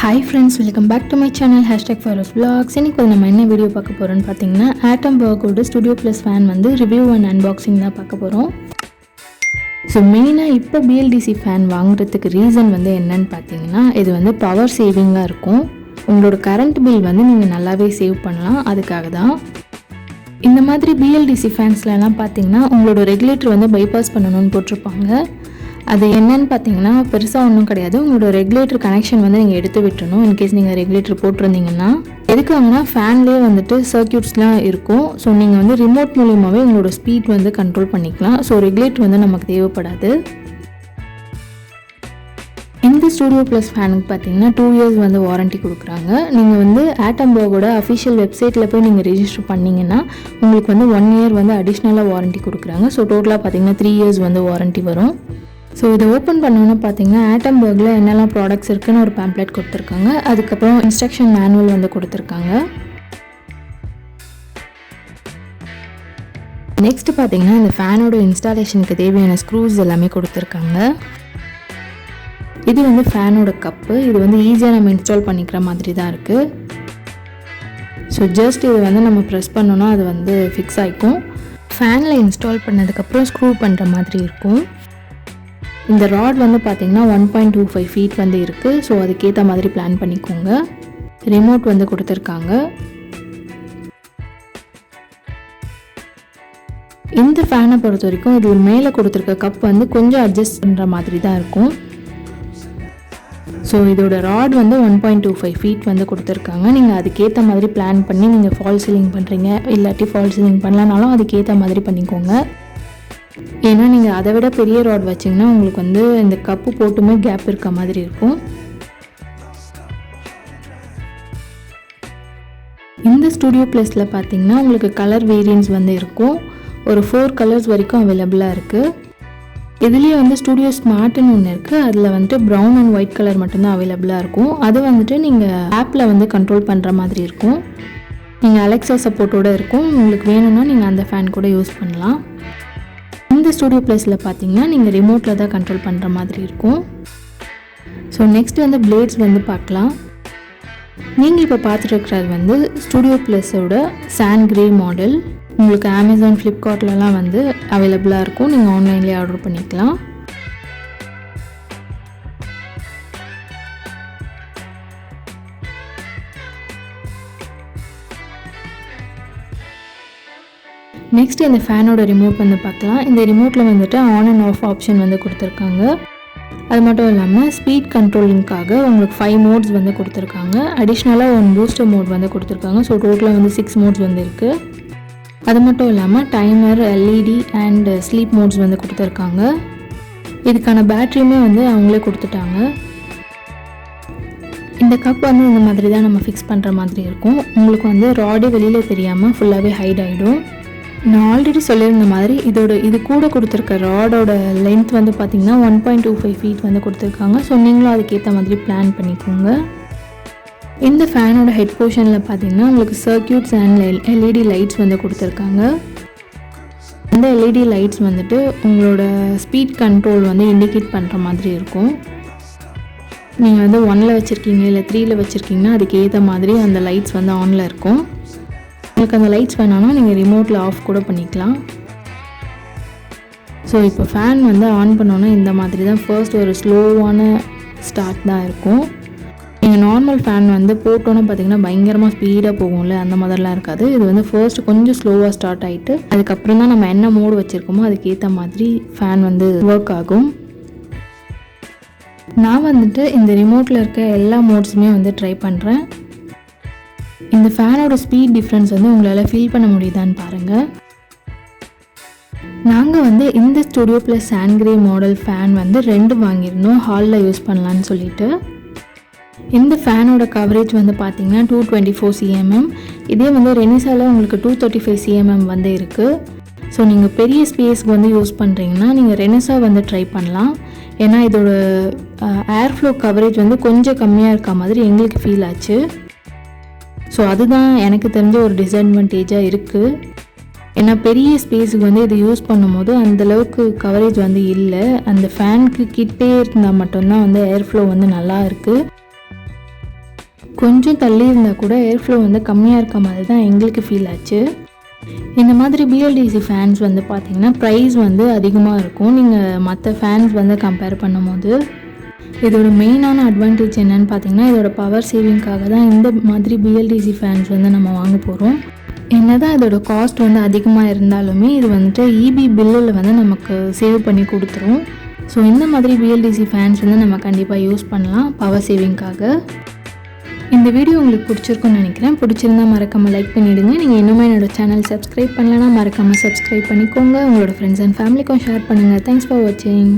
Hi friends, welcome back to my channel #ForUsVlogs. இன்னைக்கு நம்ம என்ன வீடியோ பார்க்க போறோம்னு பார்த்தீங்கன்னா AtomBurgோட Studio Plus fan வந்து ரிவ்யூ அண்ட் அன்பாக்சிங் தான் பார்க்க போறோம். ஸோ மெயினாக இப்போ BLDC ஃபேன் வாங்குறதுக்கு ரீசன் வந்து என்னன்னு பார்த்தீங்கன்னா இது வந்து பவர் சேவிங்காக இருக்கும். உங்களோட கரண்ட் பில் வந்து நீங்கள் நல்லாவே சேவ் பண்ணலாம். அதுக்காக தான் இந்த மாதிரி BLDC ஃபேன்ஸ்லாம் பார்த்தீங்கன்னா உங்களோட ரெகுலேட்டர் வந்து பைபாஸ் பண்ணணும்னு போட்டிருப்பாங்க. அது என்னன்னு பார்த்தீங்கன்னா பெருசாக ஒன்றும் கிடையாது. உங்களோட ரெகுலேட்டர் கனெக்ஷன் வந்து நீங்கள் எடுத்து விட்டுறணும். இன்கேஸ் நீங்கள் ரெகுலேட்டர் போட்டிருந்தீங்கன்னா எதுக்காகனா ஃபேன்லேயே வந்துட்டு சர்க்யூட்ஸ்லாம் இருக்கும். ஸோ நீங்கள் வந்து ரிமோட் மூலியமாகவே உங்களோட ஸ்பீட் வந்து கண்ட்ரோல் பண்ணிக்கலாம். ஸோ ரெகுலேட்டர் வந்து நமக்கு தேவைப்படாது. இந்த ஸ்டூடியோ ப்ளஸ் ஃபேனுக்கு பார்த்தீங்கன்னா 2 years வந்து வாரண்ட்டி கொடுக்குறாங்க. நீங்கள் வந்து AtomBurgோட அஃபிஷியல் வெப்சைட்டில் போய் நீங்கள் ரெஜிஸ்டர் பண்ணிங்கன்னா உங்களுக்கு வந்து 1 year வந்து அடிஷ்னலாக வாரண்ட்டி கொடுக்குறாங்க. ஸோ டோட்டலாக பார்த்தீங்கன்னா 3 years வந்து வாரண்ட்டி வரும். ஸோ இதை ஓப்பன் பண்ணோன்னு பார்த்தீங்கன்னா AtomBurgல என்னெல்லாம் ப்ராடக்ட்ஸ் இருக்குன்னு ஒரு பேம்ப்ளெட் கொடுத்துருக்காங்க. அதுக்கப்புறம் இன்ஸ்ட்ரக்ஷன் மேனுவல் வந்து கொடுத்துருக்காங்க. நெக்ஸ்ட் பார்த்தீங்கன்னா இந்த ஃபேனோட இன்ஸ்டாலேஷனுக்கு தேவையான ஸ்க்ரூஸ் எல்லாமே கொடுத்துருக்காங்க. இது வந்து ஃபேனோட கப்பு. இது வந்து ஈஸியாக நம்ம இன்ஸ்டால் பண்ணிக்கிற மாதிரி தான் இருக்குது. ஸோ ஜஸ்ட் இது வந்து நம்ம ப்ரெஸ் பண்ணோன்னா அது வந்து ஃபிக்ஸ் ஆகிக்கும். ஃபேனில் இன்ஸ்டால் பண்ணதுக்கப்புறம் ஸ்க்ரூ பண்ணுற மாதிரி இருக்கும். இந்த ராட் வந்து பார்த்திங்கன்னா 1.25 feet வந்து இருக்குது. ஸோ அதுக்கேற்ற மாதிரி பிளான் பண்ணிக்கோங்க. ரிமோட் வந்து கொடுத்துருக்காங்க. இந்த ஃபேனை பொறுத்த வரைக்கும் இது மேலே கொடுத்துருக்க கப் வந்து கொஞ்சம் அட்ஜஸ்ட் பண்ணுற மாதிரி தான் இருக்கும். ஸோ இதோட ராட் வந்து 1.25 feet வந்து கொடுத்துருக்காங்க. நீங்கள் அதுக்கேற்ற மாதிரி பிளான் பண்ணி நீங்கள் ஃபால் சீலிங் பண்ணுறீங்க, இல்லாட்டி ஃபால் சீலிங் பண்ணலனாலும் அதுக்கேற்ற மாதிரி பண்ணிக்கோங்க. ஏன்னா நீங்கள் அதை விட பெரிய ராட் வச்சிங்கன்னா உங்களுக்கு வந்து இந்த கப்பு போட்டுமே கேப் இருக்க மாதிரி இருக்கும். இந்த ஸ்டூடியோ ப்ளஸில் பார்த்தீங்கன்னா உங்களுக்கு கலர் வேரியன்ஸ் வந்து இருக்கும். ஒரு 4 colors வரைக்கும் அவைலபிளாக இருக்குது. இதுலேயே வந்து ஸ்டூடியோ ஸ்மார்ட்னு ஒன்று இருக்குது. அதில் வந்துட்டு ப்ரௌன் அண்ட் ஒயிட் கலர் மட்டும்தான் அவைலபிளாக இருக்கும். அது வந்துட்டு நீங்கள் ஆப்பில் வந்து கண்ட்ரோல் பண்ணுற மாதிரி இருக்கும். நீங்கள் அலெக்ஸா சப்போர்ட்டோடு இருக்கும். உங்களுக்கு வேணும்னா நீங்கள் அந்த ஃபேன் கூட யூஸ் பண்ணலாம். இந்த ஸ்டூடியோ ப்ளஸில் பார்த்தீங்கன்னா நீங்கள் ரிமோட்டில் தான் கண்ட்ரோல் பண்ணுற மாதிரி இருக்கும். ஸோ நெக்ஸ்ட் வந்து பிளேட்ஸ் வந்து பார்க்கலாம். நீங்கள் இப்போ பார்த்துட்டு வந்து ஸ்டூடியோ ப்ளஸோட சாண்ட் கிரே மாடல். உங்களுக்கு Amazon, Flipkartலலாம் வந்து அவைலபிளாக இருக்கும். நீங்கள் ஆன்லைன்லேயே ஆர்டர் பண்ணிக்கலாம். நெக்ஸ்ட் இந்த ஃபேனோட ரிமோட் வந்து பார்க்கலாம். இந்த ரிமோட்டில் வந்துட்டு ஆன் அண்ட் ஆஃப் ஆப்ஷன் வந்து கொடுத்துருக்காங்க. அது மட்டும் இல்லாமல் ஸ்பீட் கண்ட்ரோலிங்காக உங்களுக்கு 5 modes வந்து கொடுத்துருக்காங்க. அடிஷ்னலாக 1 பூஸ்டர் மோட் வந்து கொடுத்துருக்காங்க. ஸோ டோட்டலாக வந்து 6 modes வந்து இருக்குது. அது மட்டும் இல்லாமல் timer, LED and sleep modes வந்து கொடுத்துருக்காங்க. இதுக்கான பேட்டரியுமே வந்து அவங்களே கொடுத்துட்டாங்க. இந்த கப் வந்து இந்த மாதிரி தான் நம்ம ஃபிக்ஸ் பண்ணுற மாதிரி இருக்கும். உங்களுக்கு வந்து ராடே வெளியில் தெரியாமல் ஃபுல்லாகவே ஹைட் ஆகிடும். நான் ஆல்ரெடி சொல்லியிருந்த மாதிரி இது கூட கொடுத்துருக்க ராடோட லென்த் வந்து பார்த்திங்கன்னா 1.25 feet வந்து கொடுத்துருக்காங்க. ஸோ நீங்களும் அதுக்கேற்ற மாதிரி பிளான் பண்ணிக்கோங்க. இந்த ஃபேனோட ஹெட் போர்ஷனில் பார்த்தீங்கன்னா உங்களுக்கு சர்க்யூட்ஸ் அண்ட் LED லைட்ஸ் வந்து கொடுத்துருக்காங்க. இந்த LED லைட்ஸ் வந்துட்டு உங்களோட ஸ்பீட் கண்ட்ரோல் வந்து இண்டிகேட் பண்ணுற மாதிரி இருக்கும். நீங்கள் வந்து 1ல் வச்சுருக்கீங்க இல்லை 3ல் வச்சுருக்கீங்கன்னா அதுக்கு ஏற்ற மாதிரி அந்த லைட்ஸ் வந்து ஆனில் இருக்கும். உங்களுக்கு அந்த லைட்ஸ் வேணாலும் நீங்கள் ரிமோட்டில் ஆஃப் கூட பண்ணிக்கலாம். ஸோ இப்போ ஃபேன் வந்து ஆன் பண்ணோன்னா இந்த மாதிரி தான் ஃபர்ஸ்ட் ஒரு ஸ்லோவான ஸ்டார்ட் தான் இருக்கும். நீங்கள் நார்மல் ஃபேன் வந்து போட்டோன்னு பார்த்தீங்கன்னா பயங்கரமாக ஸ்பீடாக போகும்ல, அந்த மாதிரிலாம் இருக்காது. இது வந்து ஃபர்ஸ்ட் கொஞ்சம் ஸ்லோவாக ஸ்டார்ட் ஆகிட்டு அதுக்கப்புறம் தான் நம்ம என்ன மோடு வச்சுருக்கோமோ அதுக்கேற்ற மாதிரி ஃபேன் வந்து ஒர்க் ஆகும். நான் வந்துட்டு இந்த ரிமோட்டில் இருக்க எல்லா மோட்ஸுமே வந்து ட்ரை பண்ணுறேன். இந்த ஃபேனோட ஸ்பீட் டிஃப்ரென்ஸ் வந்து உங்களால் ஃபீல் பண்ண முடியுதான்னு பாருங்கள். நாங்கள் வந்து இந்த studio plus sand grey model fan வந்து 2 வாங்கியிருந்தோம் ஹாலில் யூஸ் பண்ணலான்னு சொல்லிட்டு. இந்த ஃபேனோட கவரேஜ் வந்து பார்த்திங்கன்னா 224 cm. இதே வந்து ரெனிசாவில் உங்களுக்கு 235 cm வந்து இருக்குது. ஸோ நீங்கள் பெரிய ஸ்பேஸ்க்கு வந்து யூஸ் பண்ணுறீங்கன்னா நீங்கள் ரெனிசா வந்து ட்ரை பண்ணலாம். ஏன்னா இதோட ஏர் ஃப்ளோ கவரேஜ் வந்து கொஞ்சம் கம்மியாக இருக்க மாதிரி எங்களுக்கு ஃபீல் ஆச்சு. ஸோ அதுதான் எனக்கு தெரிஞ்ச ஒரு டிஸ்அட்வான்டேஜாக இருக்குது. ஏன்னா பெரிய ஸ்பேஸுக்கு வந்து இதை யூஸ் பண்ணும்போது அந்தளவுக்கு கவரேஜ் வந்து இல்லை. அந்த ஃபேனுக்கு கிட்டே இருந்தால் மட்டும்தான் வந்து ஏர் ஃப்ளோ வந்து நல்லா இருக்குது. கொஞ்சம் தள்ளி இருந்தால் கூட ஏர் ஃப்ளோ வந்து கம்மியாக இருக்க மாதிரி தான் எங்களுக்கு ஃபீல் ஆச்சு. இந்த மாதிரி பிஎல்டிசி ஃபேன்ஸ் வந்து பார்த்திங்கன்னா ப்ரைஸ் வந்து அதிகமாக இருக்கும் நீங்கள் மற்ற ஃபேன்ஸ் வந்து கம்பேர் பண்ணும்போது. இதோட மெயினான அட்வான்டேஜ் என்னென்னு பார்த்திங்கன்னா இதோட பவர் சேவிங்காக தான் இந்த மாதிரி பிஎல்டிசி ஃபேன்ஸ் வந்து நம்ம வாங்க போகிறோம். என்ன தான் இதோட காஸ்ட் வந்து அதிகமாக இருந்தாலுமே இது வந்துட்டு இபி பில்லில் வந்து நமக்கு சேவ் பண்ணி கொடுத்துரும். ஸோ இந்த மாதிரி பிஎல்டிசி ஃபேன்ஸ் வந்து நம்ம கண்டிப்பாக யூஸ் பண்ணலாம் பவர் சேவிங்காக. இந்த வீடியோ உங்களுக்கு பிடிச்சிருக்குன்னு நினைக்கிறேன். பிடிச்சிருந்தா மறக்காமல் லைக் பண்ணிவிடுங்க. நீங்கள் இன்னுமே என்னோடய சேனல் சப்ஸ்கிரைப் பண்ணலைன்னா மறக்காமல் சப்ஸ்கிரைப் பண்ணிக்கோங்க. உங்களோட ஃப்ரெண்ட்ஸ் அண்ட் ஃபேமிலிக்கும் ஷேர் பண்ணுங்கள். தேங்க்ஸ் ஃபார் வாட்சிங்.